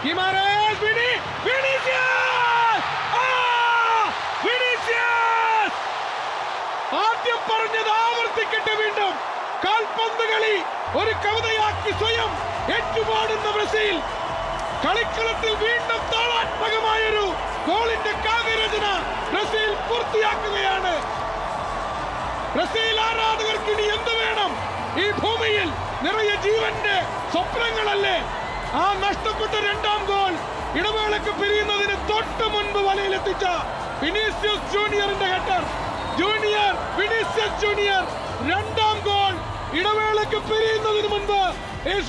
ഗിമാരേസ്, Vinicius! ആദ്യം പറഞ്ഞത് ആവർത്തിക്കട്ടെ വീണ്ടും. കാൽപന്ത് കളി ഒരു കവിതയാക്കി സ്വയം ഏറ്റുപാടുന്ന ബ്രസീൽ കളിക്കളത്തിൽ വീണ്ടും താളാത്മകമായൊരു ഗോളിന്റെ കാവ്യരചന ബ്രസീൽ പൂർത്തിയാക്കുകയാണ്. ബ്രസീൽ ആരാധകർക്ക് ഇനി എന്ത് വേണം? ഈ ഭൂമിയിൽ നിറയെ ജീവന്റെ സ്വപ്നങ്ങളല്ലേ? ആ നഷ്ടപ്പെട്ട രണ്ടാം ഗോൾ ഇടവേളക്ക് പിരിയുന്നതിന് തൊട്ട് മുൻപ് വലയിലെത്തിച്ച വിനീഷ്യസ് ജൂനിയറിന്റെ ഹെഡർ. വിനീഷ്യസ് ജൂനിയർ രണ്ടാം ഗോൾ ഇടവേളക്ക് പിരിയുന്നതിന് മുൻപ്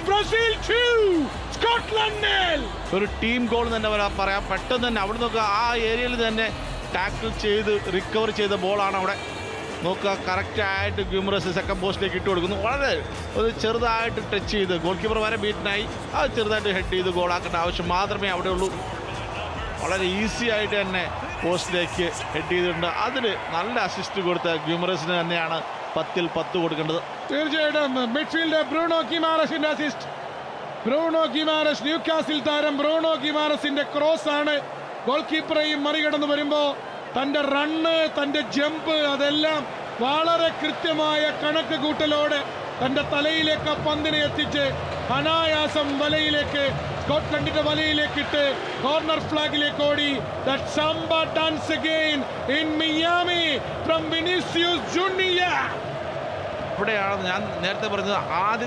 ബ്രസീൽ 2 സ്കോട്ട്ലൻഡ് 0. ഒരു ടീം ഗോൾ തന്നെ പറയാം. പെട്ടെന്ന് തന്നെ അവിടെ നോക്കുക, ആ ഏരിയയിൽ തന്നെ ടാക്കിൾ ചെയ്ത് റിക്കവർ ചെയ്ത ബോളാണ് അവിടെ നോക്കുക. കറക്റ്റായിട്ട് ഗ്യൂമറസ് സെക്കൻഡ് പോസ്റ്റിലേക്ക് ഇട്ട് കൊടുക്കുന്നു. വളരെ ഒരു ചെറുതായിട്ട് ടച്ച് ചെയ്ത് ഗോൾ കീപ്പർ വരെ ബീറ്റിനായി അത് ചെറുതായിട്ട് ഹെഡ് ചെയ്ത് ഗോളാക്കേണ്ട ആവശ്യം മാത്രമേ അവിടെ ഉള്ളൂ. വളരെ ഈസി ആയിട്ട് തന്നെ പോസ്റ്റിലേക്ക് ഹെഡ് ചെയ്തിട്ടുണ്ട്. അതിൽ നല്ല അസിസ്റ്റ് കൊടുത്ത ഗ്യൂമറസിന് തന്നെയാണ് 10-ൽ 10 കൊടുക്കേണ്ടത്. തീർച്ചയായിട്ടും മിഡ്ഫീൽഡർ ബ്രൂണോ ഗിമാരസിന്റെ അസിസ്റ്റ്. ബ്രൂണോ ഗിമാരസ്, ന്യൂകാസിൽ താരം ബ്രൂണോ ഗിമാരസിന്റെ ക്രോസ് ആണ് ഗോൾ കീപ്പറെയും മറികടന്ന് വരുമ്പോൾ തന്റെ റണ്ണ്, തന്റെ ജമ്പ്, അതെല്ലാം വളരെ കൃത്യമായ കണക്ക് കൂട്ടലോടെ തന്റെ തലയിലേക്ക് പന്തിനെ എത്തിച്ച് അനായാസം വലയിലേക്ക്, സ്കോട്ട്ലൻഡിന്റെ വലയിലേക്ക് ഇട്ട് കോർണർ ഫ്ലാഗിലേക്ക് ഓടി. That Samba dance again in Miami from Vinicius Junior. ഇവിടെയാണ് ഞാൻ നേരത്തെ പറഞ്ഞത്, ആദ്യ